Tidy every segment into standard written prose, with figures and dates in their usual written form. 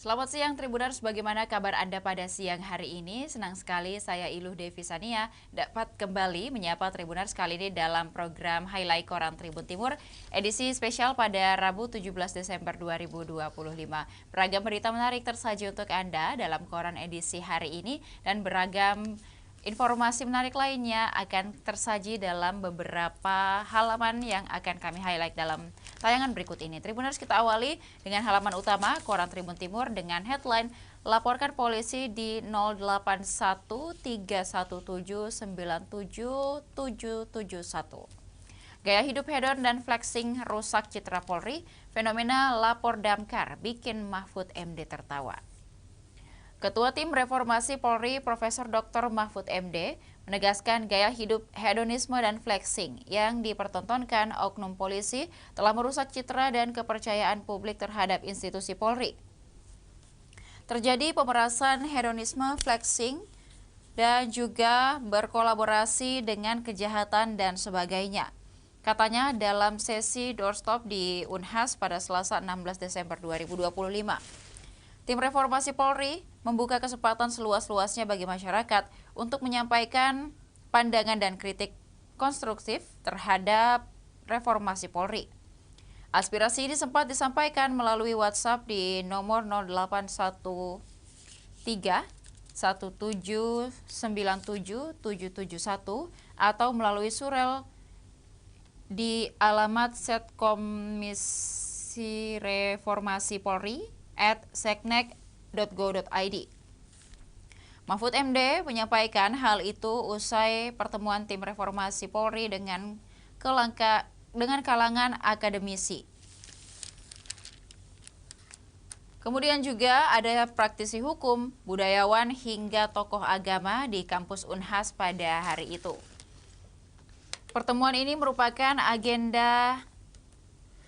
Selamat siang Tribuners, bagaimana kabar Anda pada siang hari ini? Senang sekali saya Iluh Devisania dapat kembali menyapa Tribuners kali ini dalam program Highlight Koran Tribun Timur, edisi spesial pada Rabu 17 Desember 2025. Beragam berita menarik tersaji untuk Anda dalam koran edisi hari ini dan beragam informasi menarik lainnya akan tersaji dalam beberapa halaman yang akan kami highlight dalam tayangan berikut ini. Tribuners, kita awali dengan halaman utama Koran Tribun Timur dengan headline "Laporkan polisi di 0813179771. Gaya hidup hedon dan flexing rusak citra Polri, fenomena lapor damkar bikin Mahfud MD tertawa." Ketua Tim Reformasi Polri Profesor Dr. Mahfud MD menegaskan gaya hidup hedonisme dan flexing yang dipertontonkan oknum polisi telah merusak citra dan kepercayaan publik terhadap institusi Polri. Terjadi pemerasan hedonisme, flexing, dan juga berkolaborasi dengan kejahatan dan sebagainya. Katanya dalam sesi doorstop di Unhas pada Selasa 16 Desember 2025. Tim Reformasi Polri membuka kesempatan seluas-luasnya bagi masyarakat untuk menyampaikan pandangan dan kritik konstruktif terhadap reformasi Polri. Aspirasi ini sempat disampaikan melalui WhatsApp di nomor 081317977771 atau melalui surel di alamat Setkomisi Reformasi Polri @seknek.go.id. Mahfud MD menyampaikan hal itu usai pertemuan tim reformasi Polri dengan kalangan akademisi. Kemudian juga ada praktisi hukum, budayawan hingga tokoh agama di kampus Unhas pada hari itu. Pertemuan ini merupakan agenda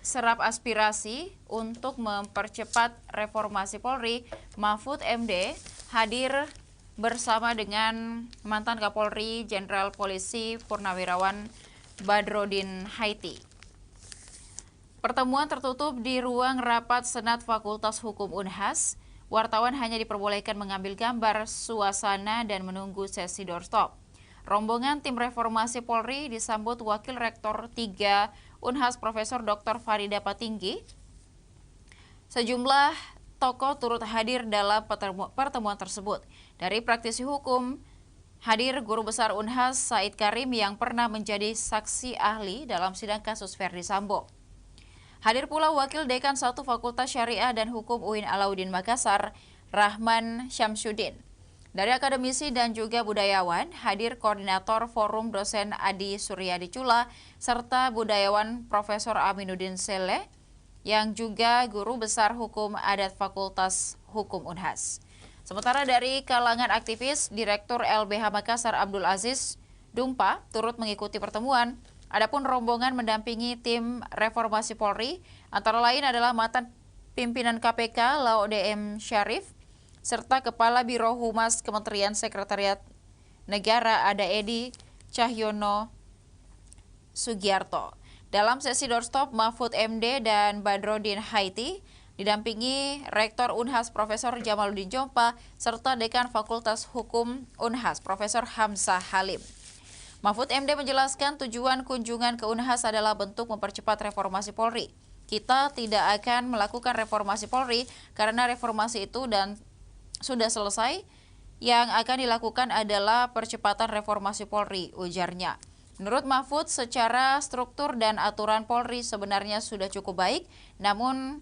serap aspirasi untuk mempercepat reformasi Polri. Mahfud MD hadir bersama dengan mantan Kapolri Jenderal Polisi Purnawirawan Badrodin Haiti. Pertemuan tertutup di ruang rapat Senat Fakultas Hukum Unhas. Wartawan hanya diperbolehkan mengambil gambar suasana dan menunggu sesi doorstop. Rombongan tim reformasi Polri disambut Wakil Rektor 3 Unhas Profesor Dr. Farida Patinggi. Sejumlah tokoh turut hadir dalam pertemuan tersebut. Dari praktisi hukum, hadir Guru Besar Unhas Said Karim yang pernah menjadi saksi ahli dalam sidang kasus Verdi Sambo. Hadir pula Wakil Dekan 1 Fakultas Syariah dan Hukum UIN Alauddin Makassar, Rahman Syamsuddin. Dari akademisi dan juga budayawan, hadir Koordinator Forum Dosen Adi Suryadi Cula, serta budayawan Profesor Aminuddin Seleh, yang juga Guru Besar Hukum Adat Fakultas Hukum Unhas. Sementara dari kalangan aktivis, Direktur LBH Makassar Abdul Aziz Dumpa turut mengikuti pertemuan. Adapun rombongan mendampingi tim reformasi Polri, antara lain adalah mantan pimpinan KPK Laode M. Syarif, serta Kepala Biro Humas Kementerian Sekretariat Negara Ada Edi Cahyono Sugiarto. Dalam sesi doorstop, Mahfud MD dan Badrodin Haiti didampingi Rektor Unhas Profesor Jamaluddin Jompa serta Dekan Fakultas Hukum Unhas Profesor Hamzah Halim. Mahfud MD menjelaskan tujuan kunjungan ke Unhas adalah bentuk mempercepat reformasi Polri. Kita tidak akan melakukan reformasi Polri karena reformasi itu dan sudah selesai. Yang akan dilakukan adalah percepatan reformasi Polri, ujarnya. Menurut Mahfud, secara struktur dan aturan Polri sebenarnya sudah cukup baik, namun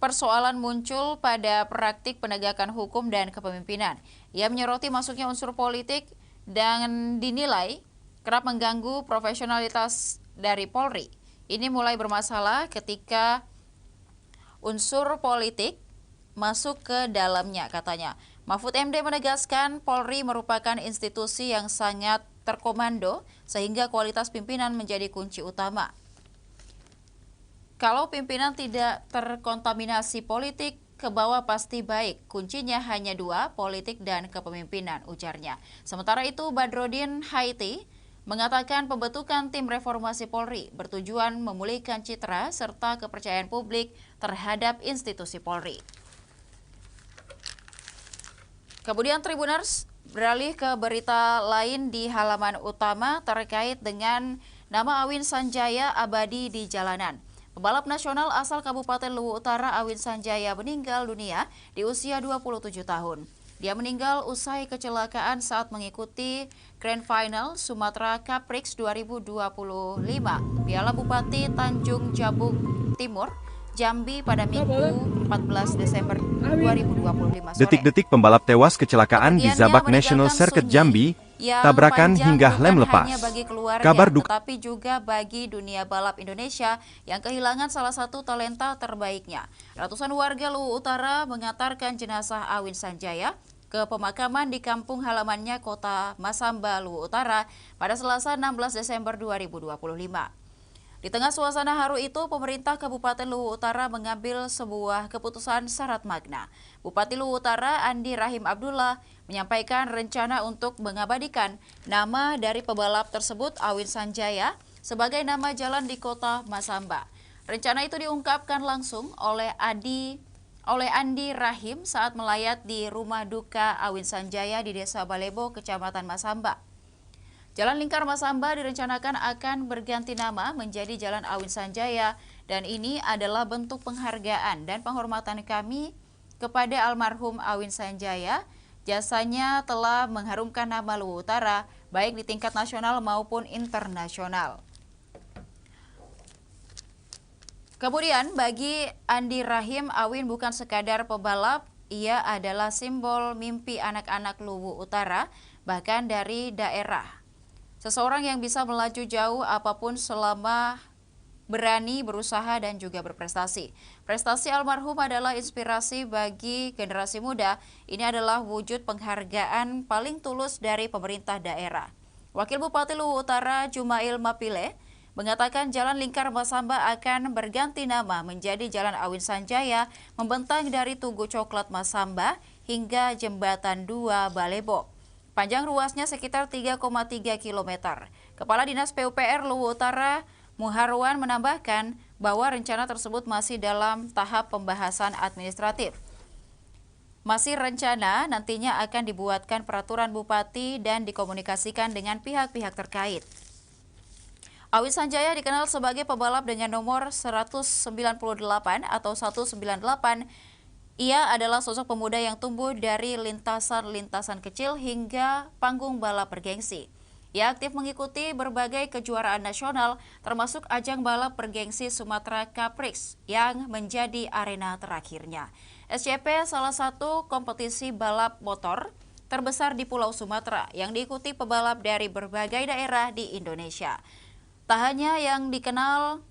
persoalan muncul pada praktik penegakan hukum dan kepemimpinan. Ia menyoroti masuknya unsur politik dan dinilai kerap mengganggu profesionalitas dari Polri. Ini mulai bermasalah ketika unsur politik masuk ke dalamnya, katanya. Mahfud MD menegaskan Polri merupakan institusi yang sangat terkomando sehingga kualitas pimpinan menjadi kunci utama. Kalau pimpinan tidak terkontaminasi politik, ke bawah pasti baik. Kuncinya hanya dua, politik dan kepemimpinan, ujarnya. Sementara itu, Badrodin Haiti mengatakan pembentukan tim reformasi Polri bertujuan memulihkan citra serta kepercayaan publik terhadap institusi Polri. Kemudian Tribuners beralih ke berita lain di halaman utama terkait dengan nama Awin Sanjaya abadi di jalanan. Pembalap nasional asal Kabupaten Luwu Utara Awin Sanjaya meninggal dunia di usia 27 tahun. Dia meninggal usai kecelakaan saat mengikuti Grand Final Sumatera Cup Prix 2025 Piala Bupati Tanjung Jabung Timur, Jambi pada Minggu 14 Desember 2025 sore. Detik-detik pembalap tewas kecelakaan di Zabak National Circuit Jambi, tabrakan hingga lem lepas. Kabar duka tetapi juga bagi dunia balap Indonesia yang kehilangan salah satu talenta terbaiknya. Ratusan warga Luwu Utara mengantarkan jenazah Awin Sanjaya ke pemakaman di kampung halamannya Kota Masamba, Luwu Utara pada Selasa 16 Desember 2025. Di tengah suasana haru itu, pemerintah Kabupaten Luwu Utara mengambil sebuah keputusan syarat makna. Bupati Luwu Utara Andi Rahim Abdullah menyampaikan rencana untuk mengabadikan nama dari pebalap tersebut Awin Sanjaya sebagai nama jalan di Kota Masamba. Rencana itu diungkapkan langsung oleh Andi Rahim saat melayat di rumah duka Awin Sanjaya di Desa Balebo, Kecamatan Masamba. Jalan Lingkar Masamba direncanakan akan berganti nama menjadi Jalan Awin Sanjaya dan ini adalah bentuk penghargaan dan penghormatan kami kepada almarhum Awin Sanjaya. Jasanya telah mengharumkan nama Luwu Utara baik di tingkat nasional maupun internasional. Kemudian bagi Andi Rahim, Awin bukan sekadar pebalap, ia adalah simbol mimpi anak-anak Luwu Utara bahkan dari daerah. Seseorang yang bisa melaju jauh apapun selama berani berusaha dan juga berprestasi. Prestasi almarhum adalah inspirasi bagi generasi muda. Ini adalah wujud penghargaan paling tulus dari pemerintah daerah. Wakil Bupati Luwu Utara Jumail Mapile mengatakan Jalan Lingkar Masamba akan berganti nama menjadi Jalan Awin Sanjaya membentang dari Tugu Coklat Masamba hingga Jembatan 2 Balebo. Panjang ruasnya sekitar 3,3 km. Kepala Dinas PUPR Luwu Utara, Muharwan menambahkan bahwa rencana tersebut masih dalam tahap pembahasan administratif. Masih rencana nantinya akan dibuatkan peraturan bupati dan dikomunikasikan dengan pihak-pihak terkait. Awin Sanjaya dikenal sebagai pebalap dengan nomor 198 atau 198. Ia adalah sosok pemuda yang tumbuh dari lintasan-lintasan kecil hingga panggung balap bergengsi. Ia aktif mengikuti berbagai kejuaraan nasional, termasuk ajang balap bergengsi Sumatera Cup Prix yang menjadi arena terakhirnya. SCP salah satu kompetisi balap motor terbesar di Pulau Sumatera yang diikuti pebalap dari berbagai daerah di Indonesia. Tak hanya yang dikenal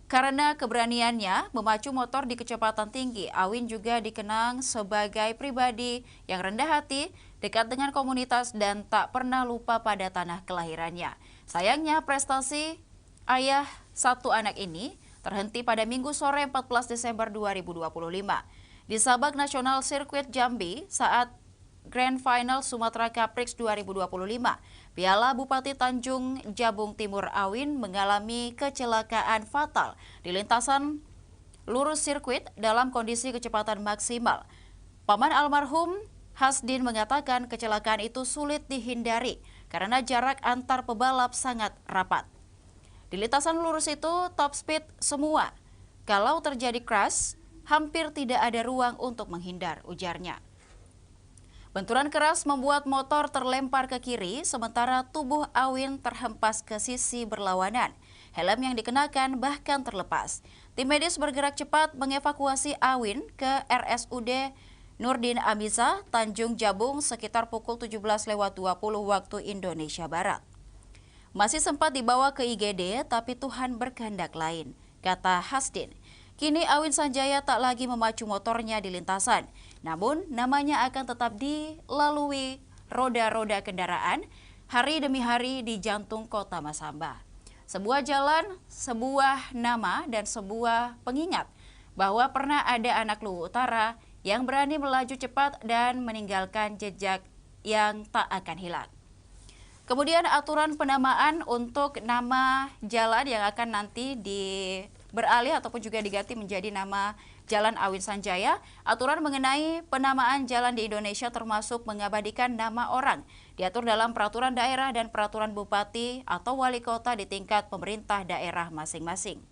karena keberaniannya memacu motor di kecepatan tinggi, Awin juga dikenang sebagai pribadi yang rendah hati, dekat dengan komunitas dan tak pernah lupa pada tanah kelahirannya. Sayangnya prestasi ayah satu anak ini terhenti pada Minggu sore 14 Desember 2025 di Zabak National Circuit Jambi saat Grand Final Sumatera Cup Prix 2025. Piala Bupati Tanjung Jabung Timur Awin mengalami kecelakaan fatal di lintasan lurus sirkuit dalam kondisi kecepatan maksimal. Paman almarhum Hasdin mengatakan kecelakaan itu sulit dihindari karena jarak antar pebalap sangat rapat. Di lintasan lurus itu top speed semua. Kalau terjadi crash, hampir tidak ada ruang untuk menghindar, ujarnya. Benturan keras membuat motor terlempar ke kiri, sementara tubuh Awin terhempas ke sisi berlawanan. Helm yang dikenakan bahkan terlepas. Tim medis bergerak cepat mengevakuasi Awin ke RSUD Nurdin Amiza, Tanjung Jabung sekitar pukul 17.20 waktu Indonesia Barat. Masih sempat dibawa ke IGD, tapi Tuhan berkehendak lain, kata Hasdin. Kini Awin Sanjaya tak lagi memacu motornya di lintasan, namun namanya akan tetap dilalui roda-roda kendaraan hari demi hari di jantung kota Masamba. Sebuah jalan, sebuah nama, dan sebuah pengingat bahwa pernah ada anak Luwu Utara yang berani melaju cepat dan meninggalkan jejak yang tak akan hilang. Kemudian aturan penamaan untuk nama jalan yang akan nanti beralih ataupun juga diganti menjadi nama Jalan Awin Sanjaya, aturan mengenai penamaan jalan di Indonesia termasuk mengabadikan nama orang, diatur dalam peraturan daerah dan peraturan bupati atau wali kota di tingkat pemerintah daerah masing-masing.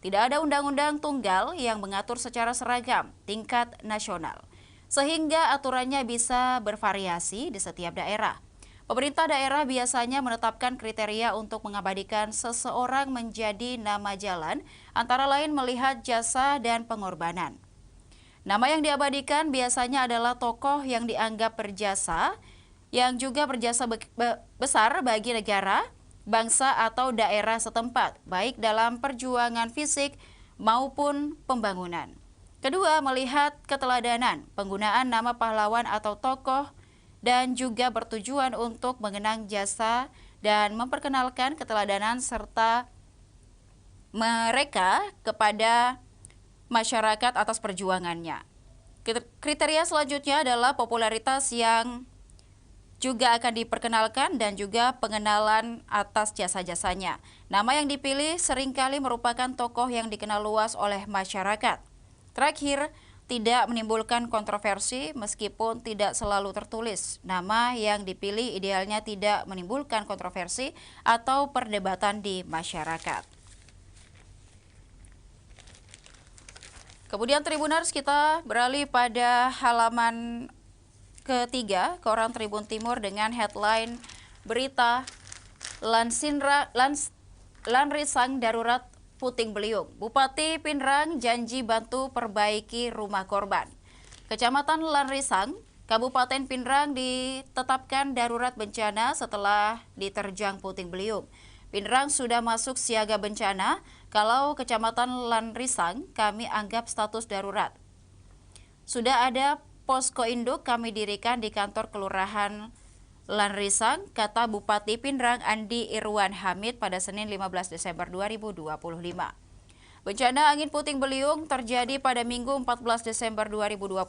Tidak ada undang-undang tunggal yang mengatur secara seragam tingkat nasional, sehingga aturannya bisa bervariasi di setiap daerah. Pemerintah daerah biasanya menetapkan kriteria untuk mengabadikan seseorang menjadi nama jalan, antara lain melihat jasa dan pengorbanan. Nama yang diabadikan biasanya adalah tokoh yang dianggap berjasa, yang juga berjasa besar bagi negara, bangsa atau daerah setempat, baik dalam perjuangan fisik maupun pembangunan. Kedua, melihat keteladanan, penggunaan nama pahlawan atau tokoh, dan juga bertujuan untuk mengenang jasa dan memperkenalkan keteladanan serta mereka kepada masyarakat atas perjuangannya. Kriteria selanjutnya adalah popularitas yang juga akan diperkenalkan dan juga pengenalan atas jasa-jasanya. Nama yang dipilih seringkali merupakan tokoh yang dikenal luas oleh masyarakat. Terakhir, tidak menimbulkan kontroversi meskipun tidak selalu tertulis. Nama yang dipilih idealnya tidak menimbulkan kontroversi atau perdebatan di masyarakat. Kemudian Tribuners, kita beralih pada halaman ketiga, koran Tribun Timur dengan headline berita Lanrisang darurat puting beliung. Bupati Pinrang janji bantu perbaiki rumah korban. Kecamatan Lanrisang, Kabupaten Pinrang ditetapkan darurat bencana setelah diterjang puting beliung. Pinrang sudah masuk siaga bencana, kalau Kecamatan Lanrisang kami anggap status darurat. Sudah ada posko induk kami dirikan di kantor Kelurahan Lanrisang, kata Bupati Pinrang Andi Irwan Hamid pada Senin 15 Desember 2025. Bencana angin puting beliung terjadi pada Minggu 14 Desember 2025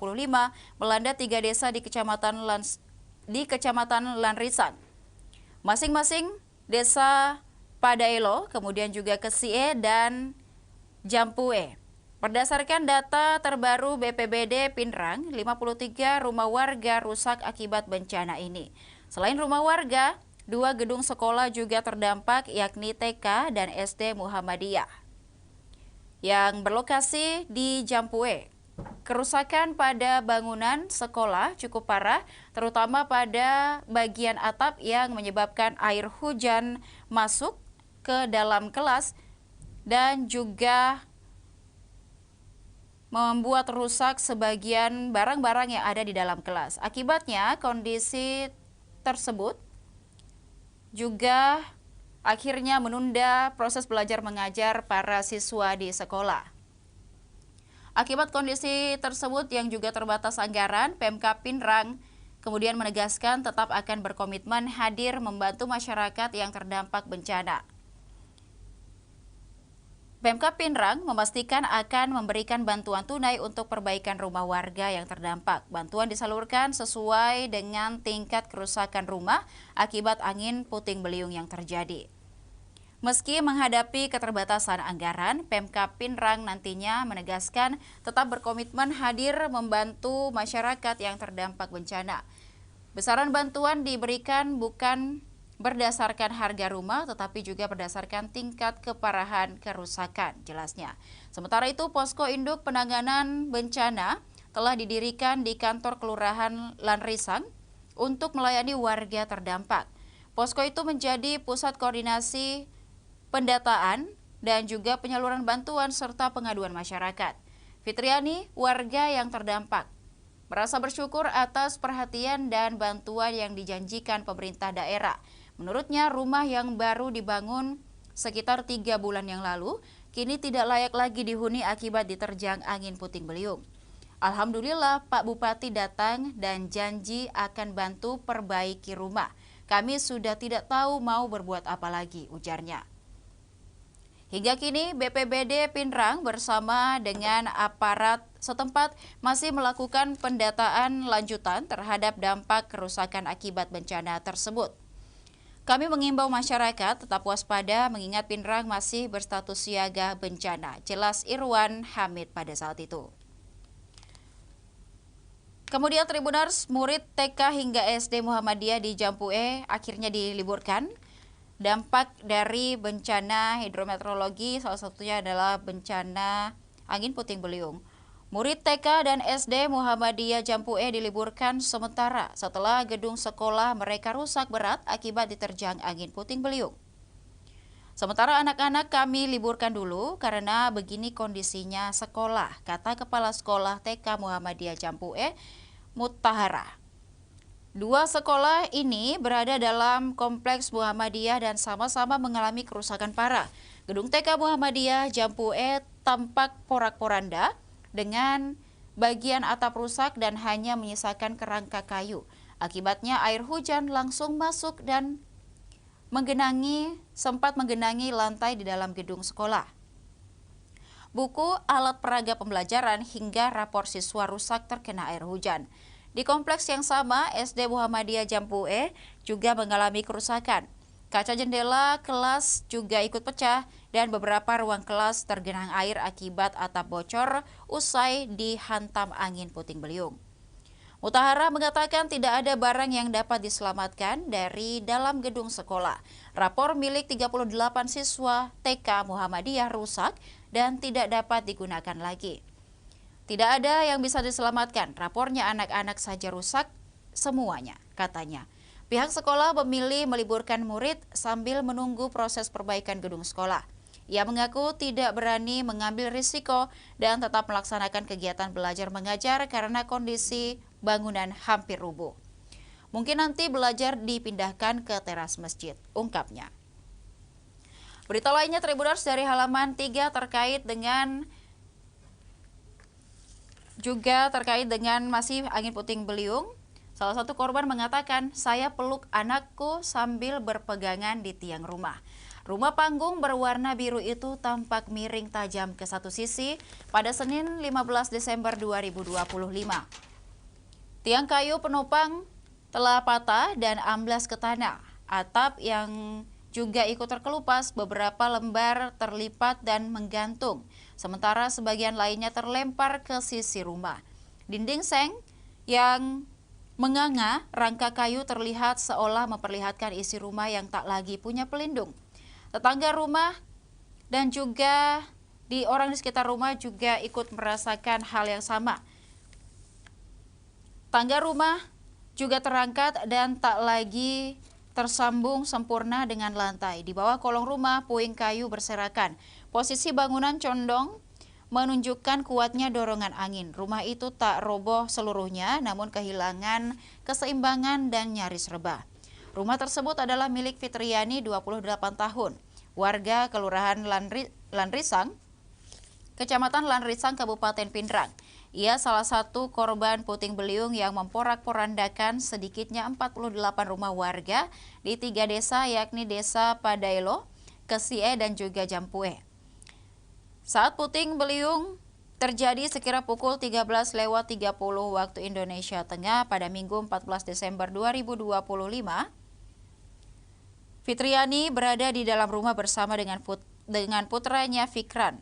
melanda 3 desa di Kecamatan Lanrisang. Masing-masing desa Padaelo, kemudian juga Kesie dan Jampue. Berdasarkan data terbaru BPBD Pinrang, 53 rumah warga rusak akibat bencana ini. Selain rumah warga, 2 gedung sekolah juga terdampak, yakni TK dan SD Muhammadiyah yang berlokasi di Jampue. Kerusakan pada bangunan sekolah cukup parah, terutama pada bagian atap yang menyebabkan air hujan masuk ke dalam kelas dan juga membuat rusak sebagian barang-barang yang ada di dalam kelas. Akibatnya, kondisi tersebut juga akhirnya menunda proses belajar mengajar para siswa di sekolah. Akibat kondisi tersebut yang juga terbatas anggaran, Pemkab Pinrang kemudian menegaskan tetap akan berkomitmen hadir membantu masyarakat yang terdampak bencana. Pemkab Pinrang memastikan akan memberikan bantuan tunai untuk perbaikan rumah warga yang terdampak. Bantuan disalurkan sesuai dengan tingkat kerusakan rumah akibat angin puting beliung yang terjadi. Meski menghadapi keterbatasan anggaran, Pemkab Pinrang nantinya menegaskan tetap berkomitmen hadir membantu masyarakat yang terdampak bencana. Besaran bantuan diberikan bukan berdasarkan harga rumah, tetapi juga berdasarkan tingkat keparahan kerusakan, jelasnya. Sementara itu, posko induk penanganan bencana telah didirikan di kantor Kelurahan Lanrisang untuk melayani warga terdampak. Posko itu menjadi pusat koordinasi pendataan dan juga penyaluran bantuan serta pengaduan masyarakat. Fitriani, warga yang terdampak, merasa bersyukur atas perhatian dan bantuan yang dijanjikan pemerintah daerah. Menurutnya, rumah yang baru dibangun sekitar 3 bulan yang lalu, kini tidak layak lagi dihuni akibat diterjang angin puting beliung. Alhamdulillah, Pak Bupati datang dan janji akan bantu perbaiki rumah. Kami sudah tidak tahu mau berbuat apa lagi, ujarnya. Hingga kini, BPBD Pinrang bersama dengan aparat setempat masih melakukan pendataan lanjutan terhadap dampak kerusakan akibat bencana tersebut. Kami mengimbau masyarakat tetap waspada mengingat Pinrang masih berstatus siaga bencana, jelas Irwan Hamid pada saat itu. Kemudian Tribuners, murid TK hingga SD Muhammadiyah di Jampue akhirnya diliburkan. Dampak dari bencana hidrometeorologi salah satunya adalah bencana angin puting beliung. Murid TK dan SD Muhammadiyah Jampue diliburkan sementara setelah gedung sekolah mereka rusak berat akibat diterjang angin puting beliung. Sementara anak-anak kami liburkan dulu karena begini kondisinya sekolah, kata Kepala Sekolah TK Muhammadiyah Jampue, Mutahara. Dua sekolah ini berada dalam kompleks Muhammadiyah dan sama-sama mengalami kerusakan parah. Gedung TK Muhammadiyah Jampue tampak porak-poranda dengan bagian atap rusak dan hanya menyisakan kerangka kayu. Akibatnya air hujan langsung masuk dan sempat menggenangi lantai di dalam gedung sekolah. Buku, alat peraga pembelajaran hingga rapor siswa rusak terkena air hujan. Di kompleks yang sama, SD Muhammadiyah Jampue juga mengalami kerusakan. Kaca jendela kelas juga ikut pecah dan beberapa ruang kelas tergenang air akibat atap bocor usai dihantam angin puting beliung. Mutahara mengatakan tidak ada barang yang dapat diselamatkan dari dalam gedung sekolah. Rapor milik 38 siswa TK Muhammadiyah rusak dan tidak dapat digunakan lagi. Tidak ada yang bisa diselamatkan, rapornya anak-anak saja rusak semuanya, katanya. Pihak sekolah memilih meliburkan murid sambil menunggu proses perbaikan gedung sekolah. Ia mengaku tidak berani mengambil risiko dan tetap melaksanakan kegiatan belajar mengajar karena kondisi bangunan hampir rubuh. Mungkin nanti belajar dipindahkan ke teras masjid, ungkapnya. Berita lainnya Tribuners dari halaman 3 terkait dengan masih angin puting beliung. Salah satu korban mengatakan, saya peluk anakku sambil berpegangan di tiang rumah. Rumah panggung berwarna biru itu tampak miring tajam ke satu sisi pada Senin 15 Desember 2025. Tiang kayu penopang telah patah dan amblas ke tanah. Atap yang juga ikut terkelupas, beberapa lembar terlipat dan menggantung. Sementara sebagian lainnya terlempar ke sisi rumah. Dinding seng yang menganga, rangka kayu terlihat seolah memperlihatkan isi rumah yang tak lagi punya pelindung. Tetangga rumah dan juga orang di sekitar rumah juga ikut merasakan hal yang sama. Tangga rumah juga terangkat dan tak lagi tersambung sempurna dengan lantai. Di bawah kolong rumah, puing kayu berserakan. Posisi bangunan condong menunjukkan kuatnya dorongan angin. Rumah itu tak roboh seluruhnya, namun kehilangan keseimbangan dan nyaris rebah. Rumah tersebut adalah milik Fitriani, 28 tahun, warga Kelurahan Lanrisang, Kecamatan Lanrisang, Kabupaten Pinrang. Ia salah satu korban puting beliung yang memporak-porandakan sedikitnya 48 rumah warga di 3 desa, yakni Desa Padailo, Kesie, dan juga Jampue. Saat puting beliung terjadi sekira pukul 13.30 waktu Indonesia Tengah pada Minggu 14 Desember 2025, Fitriani berada di dalam rumah bersama dengan putranya Fikran.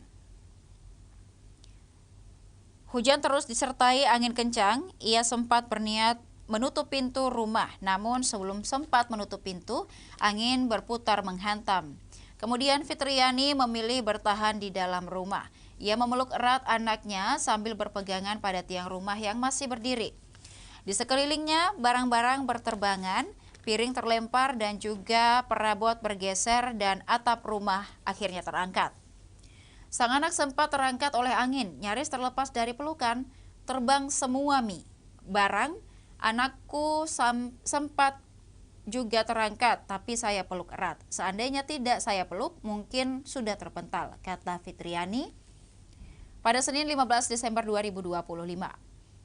Hujan terus disertai angin kencang, ia sempat berniat menutup pintu rumah, namun sebelum sempat menutup pintu, angin berputar menghantam. Kemudian Fitriani memilih bertahan di dalam rumah. Ia memeluk erat anaknya sambil berpegangan pada tiang rumah yang masih berdiri. Di sekelilingnya, barang-barang berterbangan, piring terlempar dan juga perabot bergeser dan atap rumah akhirnya terangkat. Sang anak sempat terangkat oleh angin, nyaris terlepas dari pelukan, terbang semua barang. Anakku sempat juga terangkat, tapi saya peluk erat. Seandainya tidak saya peluk, mungkin sudah terpental, kata Fitriani pada Senin 15 Desember 2025.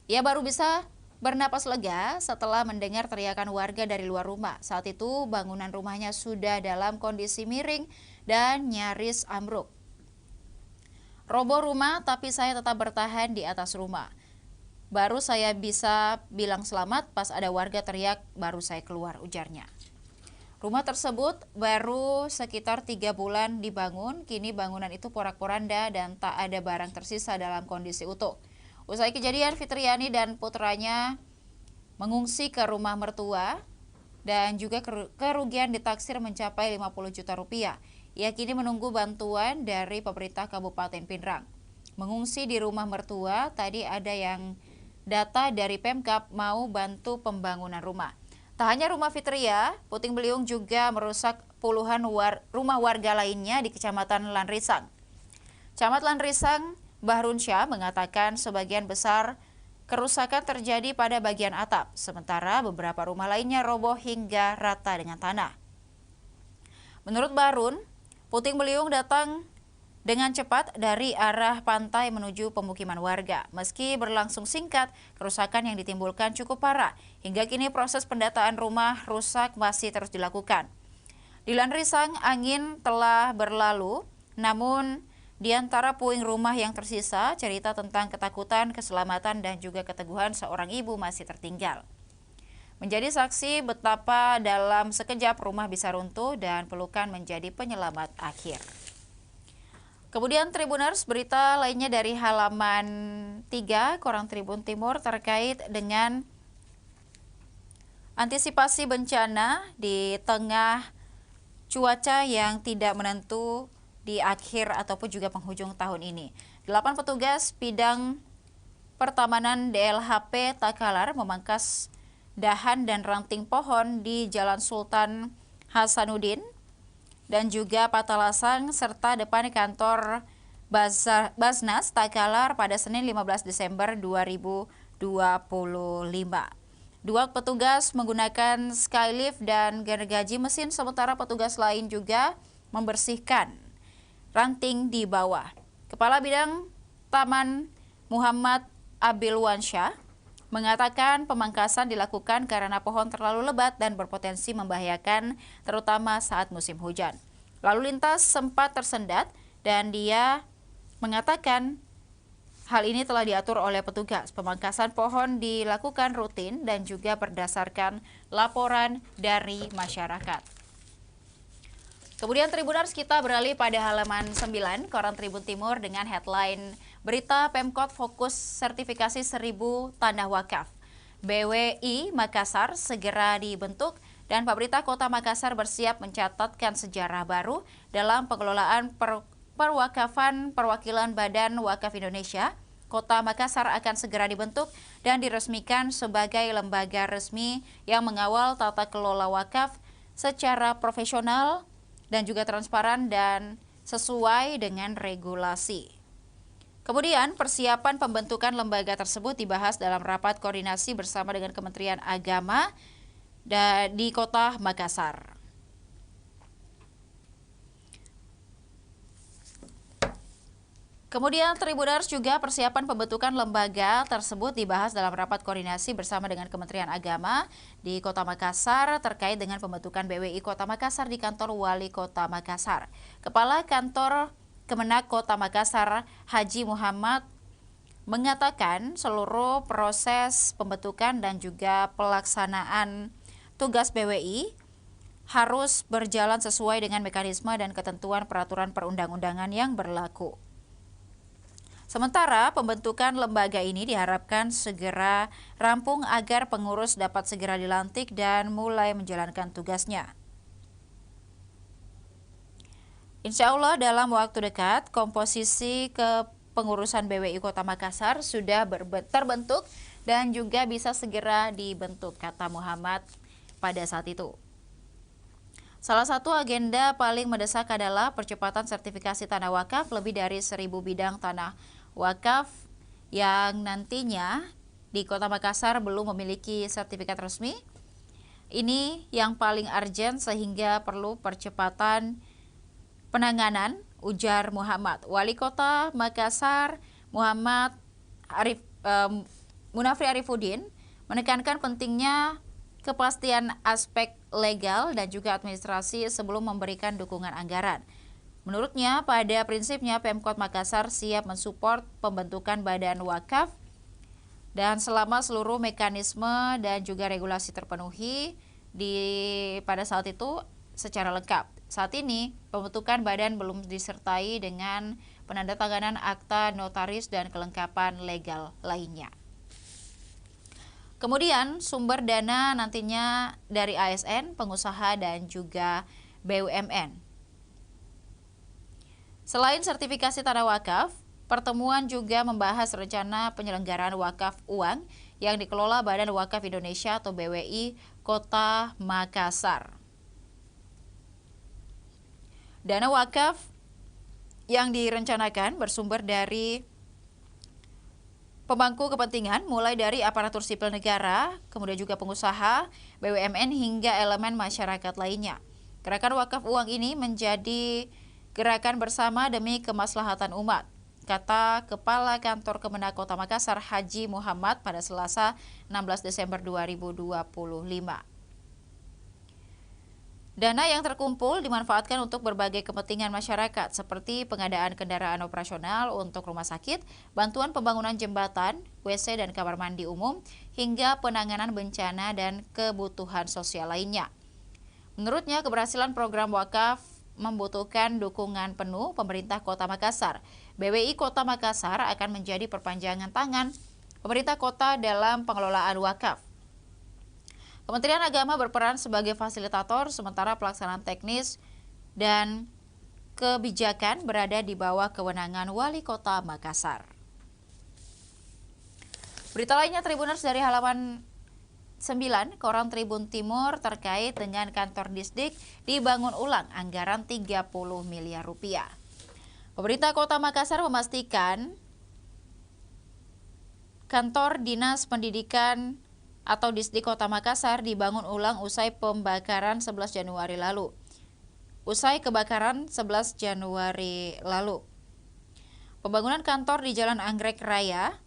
Ia baru bisa bernapas lega setelah mendengar teriakan warga dari luar rumah. Saat itu bangunan rumahnya sudah dalam kondisi miring dan nyaris ambruk. Roboh rumah, tapi saya tetap bertahan di atas rumah. Baru saya bisa bilang selamat pas ada warga teriak, baru saya keluar, ujarnya. Rumah tersebut baru sekitar 3 bulan dibangun, kini bangunan itu porak-poranda dan tak ada barang tersisa dalam kondisi utuh. Usai kejadian, Fitriani dan putranya mengungsi ke rumah mertua dan juga kerugian ditaksir mencapai 50 juta rupiah. Ia kini menunggu bantuan dari pemerintah Kabupaten Pinrang. Mengungsi di rumah mertua, tadi ada yang data dari Pemkab mau bantu pembangunan rumah. Tak hanya rumah Fitria, puting beliung juga merusak puluhan rumah warga lainnya di Kecamatan Lanrisang. Camat Lanrisang, Bahrunsyah, mengatakan sebagian besar kerusakan terjadi pada bagian atap, sementara beberapa rumah lainnya roboh hingga rata dengan tanah. Menurut Bahrun, puting beliung datang dengan cepat dari arah pantai menuju pemukiman warga. Meski berlangsung singkat, kerusakan yang ditimbulkan cukup parah. Hingga kini proses pendataan rumah rusak masih terus dilakukan. Di Lanrisang, angin telah berlalu, namun di antara puing rumah yang tersisa, cerita tentang ketakutan, keselamatan, dan juga keteguhan seorang ibu masih tertinggal. Menjadi saksi betapa dalam sekejap rumah bisa runtuh dan pelukan menjadi penyelamat akhir. Kemudian Tribuners, berita lainnya dari halaman 3 Koran Tribun Timur terkait dengan antisipasi bencana di tengah cuaca yang tidak menentu di akhir ataupun juga penghujung tahun ini. 8 petugas bidang pertamanan DLHP Takalar memangkas dahan dan ranting pohon di Jalan Sultan Hasanuddin dan juga Patalasang serta depan kantor Basnas Takalar pada Senin 15 Desember 2025. Dua petugas menggunakan skylift dan gergaji mesin, sementara petugas lain juga membersihkan ranting di bawah. Kepala Bidang Taman Muhammad Abilwansyah mengatakan pemangkasan dilakukan karena pohon terlalu lebat dan berpotensi membahayakan, terutama saat musim hujan. Lalu lintas sempat tersendat dan dia mengatakan hal ini telah diatur oleh petugas. Pemangkasan pohon dilakukan rutin dan juga berdasarkan laporan dari masyarakat. Kemudian Tribuners, kita beralih pada halaman 9 Koran Tribun Timur dengan headline berita Pemkot fokus sertifikasi 1000 tanah wakaf. BWI Makassar segera dibentuk dan pemerintah Kota Makassar bersiap mencatatkan sejarah baru dalam pengelolaan perwakafan perwakilan Badan Wakaf Indonesia. Kota Makassar akan segera dibentuk dan diresmikan sebagai lembaga resmi yang mengawal tata kelola wakaf secara profesional dan juga transparan dan sesuai dengan regulasi. Kemudian persiapan pembentukan lembaga tersebut dibahas dalam rapat koordinasi bersama dengan Kementerian Agama di Kota Makassar. Kemudian Tribuners, juga persiapan pembentukan lembaga tersebut dibahas dalam rapat koordinasi bersama dengan Kementerian Agama di Kota Makassar terkait dengan pembentukan BWI Kota Makassar di kantor Wali Kota Makassar. Kepala Kantor Kemenak Kota Makassar, Haji Muhammad, mengatakan seluruh proses pembentukan dan juga pelaksanaan tugas BWI harus berjalan sesuai dengan mekanisme dan ketentuan peraturan perundang-undangan yang berlaku. Sementara pembentukan lembaga ini diharapkan segera rampung agar pengurus dapat segera dilantik dan mulai menjalankan tugasnya. Insya Allah dalam waktu dekat komposisi kepengurusan BWI Kota Makassar sudah terbentuk dan juga bisa segera dibentuk, kata Muhammad pada saat itu. Salah satu agenda paling mendesak adalah percepatan sertifikasi tanah wakaf lebih dari 1000 bidang tanah wakaf yang nantinya di Kota Makassar belum memiliki sertifikat resmi. Ini yang paling urgent sehingga perlu percepatan penanganan, ujar Muhammad. Wali Kota Makassar Muhammad Munafri Arifuddin menekankan pentingnya kepastian aspek legal dan juga administrasi sebelum memberikan dukungan anggaran. Menurutnya, pada prinsipnya Pemkot Makassar siap mensupport pembentukan badan wakaf dan selama seluruh mekanisme dan juga regulasi terpenuhi, pada saat itu secara lengkap. Saat ini, pembentukan badan belum disertai dengan penandatanganan akta notaris dan kelengkapan legal lainnya. Kemudian, sumber dana nantinya dari ASN, pengusaha, dan juga BUMN. Selain sertifikasi tanah wakaf, pertemuan juga membahas rencana penyelenggaraan wakaf uang yang dikelola Badan Wakaf Indonesia atau BWI Kota Makassar. Dana wakaf yang direncanakan bersumber dari pemangku kepentingan mulai dari aparatur sipil negara, kemudian juga pengusaha, BUMN hingga elemen masyarakat lainnya. Gerakan wakaf uang ini menjadi gerakan bersama demi kemaslahatan umat, kata Kepala Kantor Kemenak Kota Makassar Haji Muhammad pada Selasa 16 Desember 2025. Dana yang terkumpul dimanfaatkan untuk berbagai kepentingan masyarakat seperti pengadaan kendaraan operasional untuk rumah sakit, bantuan pembangunan jembatan, WC dan kamar mandi umum, hingga penanganan bencana dan kebutuhan sosial lainnya. Menurutnya, keberhasilan program wakaf membutuhkan dukungan penuh pemerintah Kota Makassar. BWI Kota Makassar akan menjadi perpanjangan tangan pemerintah kota dalam pengelolaan wakaf. Kementerian Agama berperan sebagai fasilitator, sementara pelaksanaan teknis dan kebijakan berada di bawah kewenangan Wali Kota Makassar. Berita lainnya, Tribuners dari halaman 9, Koran Tribun Timur terkait dengan kantor Disdik dibangun ulang anggaran 30 miliar rupiah. Pemerintah Kota Makassar memastikan kantor Dinas Pendidikan atau Disdik Kota Makassar dibangun ulang usai pembakaran 11 Januari lalu. Usai kebakaran 11 Januari lalu. Pembangunan kantor di Jalan Anggrek Raya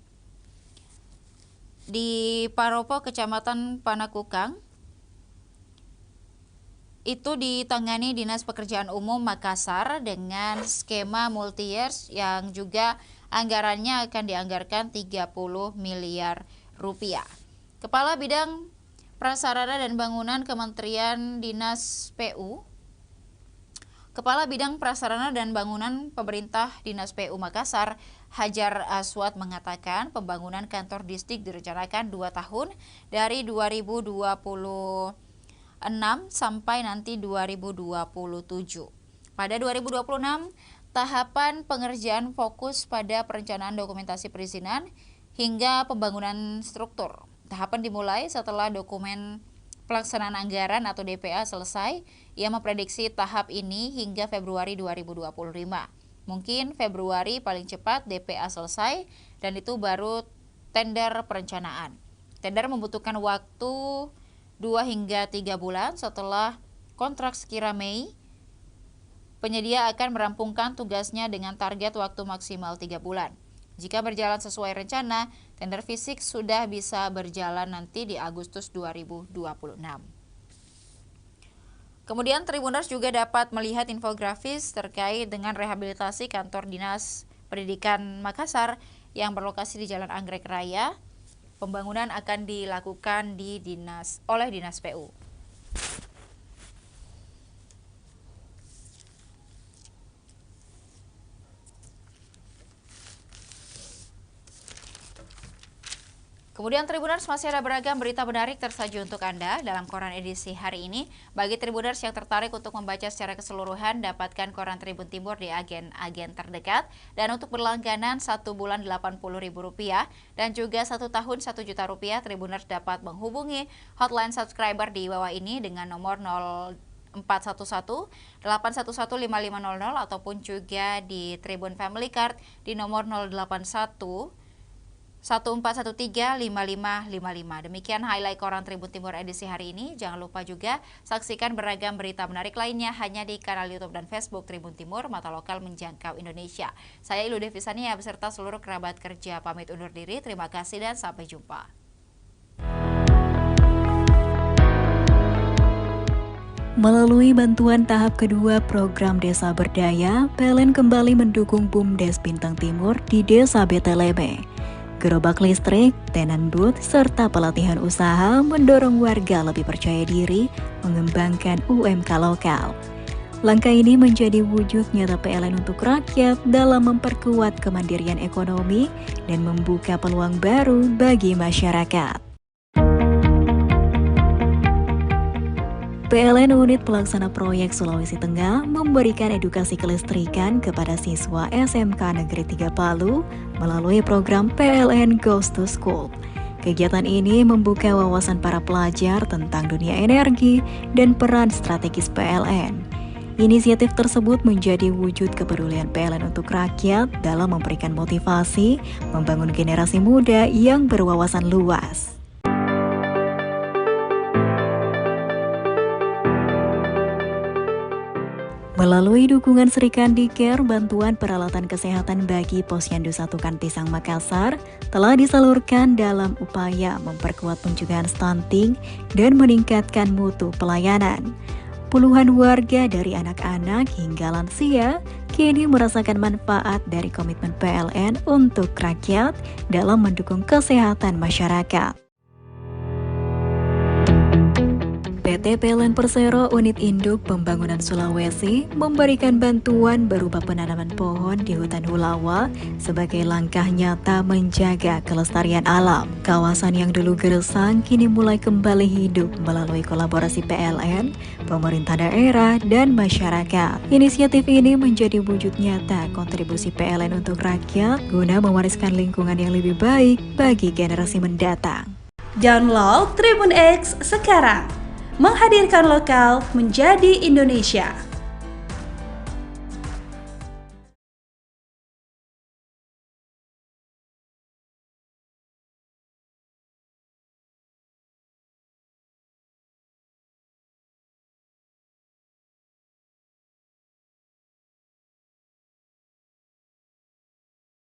di Paropo, Kecamatan Panakukang, itu ditangani Dinas Pekerjaan Umum Makassar dengan skema multi-years yang juga anggarannya akan dianggarkan 30 miliar rupiah. Kepala Bidang Prasarana dan Bangunan Kementerian Dinas PU, Kepala Bidang Prasarana dan Bangunan Pemerintah Dinas PU Makassar, Hajar Aswad mengatakan pembangunan kantor Disdik direncanakan 2 tahun dari 2026 sampai nanti 2027. Pada 2026, tahapan pengerjaan fokus pada perencanaan dokumentasi perizinan hingga pembangunan struktur. Tahapan dimulai setelah dokumen pelaksanaan anggaran atau DPA selesai. Ia memprediksi tahap ini hingga Februari 2025. Mungkin Februari paling cepat DPA selesai dan itu baru tender perencanaan. Tender membutuhkan waktu 2 hingga 3 bulan setelah kontrak sekira Mei. Penyedia akan merampungkan tugasnya dengan target waktu maksimal 3 bulan. Jika berjalan sesuai rencana, tender fisik sudah bisa berjalan nanti di Agustus 2026. Kemudian Tribuners juga dapat melihat infografis terkait dengan rehabilitasi kantor Dinas Pendidikan Makassar yang berlokasi di Jalan Anggrek Raya. Pembangunan akan dilakukan oleh Dinas PU. Kemudian Tribuners, masih ada beragam berita menarik tersaji untuk Anda dalam koran edisi hari ini. Bagi Tribuners yang tertarik untuk membaca secara keseluruhan, dapatkan koran Tribun Timur di agen-agen terdekat. Dan untuk berlangganan 1 bulan Rp80.000 dan juga 1 tahun Rp1.000.000, Tribuners dapat menghubungi hotline subscriber di bawah ini dengan nomor 0411 811 5500 ataupun juga di Tribun Family Card di nomor 081 1413 5555. Demikian highlight koran Tribun Timur edisi hari ini. Jangan lupa juga saksikan beragam berita menarik lainnya hanya di kanal YouTube dan Facebook Tribun Timur, mata lokal menjangkau Indonesia. Saya Ilu Devisania beserta seluruh kerabat kerja pamit undur diri. Terima kasih dan sampai jumpa. Melalui bantuan tahap kedua program Desa Berdaya, PLN kembali mendukung BUMDes Bintang Timur di Desa Beteleme. gerobak listrik, tenan booth, serta pelatihan usaha mendorong warga lebih percaya diri mengembangkan UMK lokal. Langkah ini menjadi wujud nyata PLN untuk rakyat dalam memperkuat kemandirian ekonomi dan membuka peluang baru bagi masyarakat. PLN Unit Pelaksana Proyek Sulawesi Tengah memberikan edukasi kelistrikan kepada siswa SMK Negeri 3 Palu melalui program PLN Goes to School. Kegiatan ini membuka wawasan para pelajar tentang dunia energi dan peran strategis PLN. Inisiatif tersebut menjadi wujud kepedulian PLN untuk rakyat dalam memberikan motivasi membangun generasi muda yang berwawasan luas. Melalui dukungan Srikandicare, bantuan peralatan kesehatan bagi Posyandu 1 Kantisang Makassar telah disalurkan dalam upaya memperkuat pencegahan stunting dan meningkatkan mutu pelayanan. Puluhan warga dari anak-anak hingga lansia kini merasakan manfaat dari komitmen PLN untuk rakyat dalam mendukung kesehatan masyarakat. PT PLN Persero Unit Induk Pembangunan Sulawesi memberikan bantuan berupa penanaman pohon di hutan Hulawa sebagai langkah nyata menjaga kelestarian alam. Kawasan yang dulu gersang kini mulai kembali hidup melalui kolaborasi PLN, pemerintah daerah, dan masyarakat. Inisiatif ini menjadi wujud nyata kontribusi PLN untuk rakyat guna mewariskan lingkungan yang lebih baik bagi generasi mendatang. Download Tribun X sekarang. Menghadirkan lokal menjadi Indonesia.